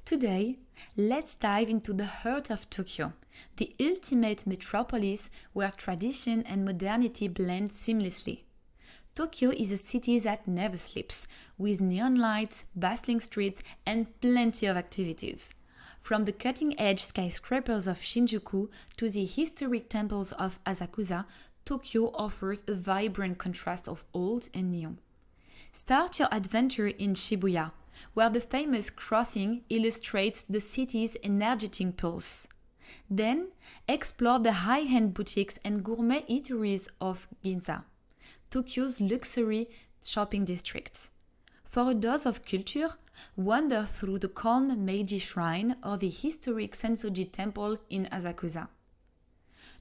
Today, let's dive into the heart of Tokyo, the ultimate metropolis where tradition and modernity blend seamlessly. Tokyo is a city that never sleeps, with neon lights, bustling streets, and plenty of activities. From the cutting-edge skyscrapers of Shinjuku to the historic temples of Asakusa, Tokyo offers a vibrant contrast of old and new. Start your adventure in Shibuya, where the famous crossing illustrates the city's energetic pulse. Then, explore the high-end boutiques and gourmet eateries of Ginza, Tokyo's luxury shopping district. For a dose of culture, wander through the calm Meiji Shrine or the historic Sensoji Temple in Asakusa.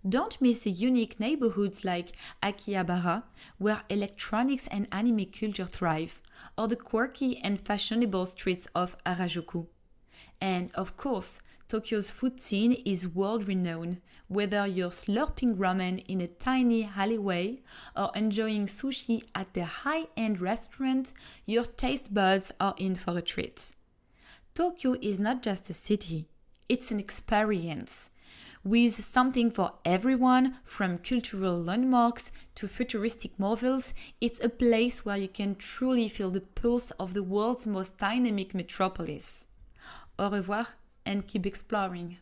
Don't miss the unique neighborhoods like Akihabara, where electronics and anime culture thrive, or the quirky and fashionable streets of Harajuku. And of course, Tokyo's food scene is world-renowned, whether you're slurping ramen in a tiny alleyway or enjoying sushi at a high-end restaurant, your taste buds are in for a treat. Tokyo is not just a city, it's an experience. With something for everyone, from cultural landmarks to futuristic marvels, it's a place where you can truly feel the pulse of the world's most dynamic metropolis. Au revoir and keep exploring.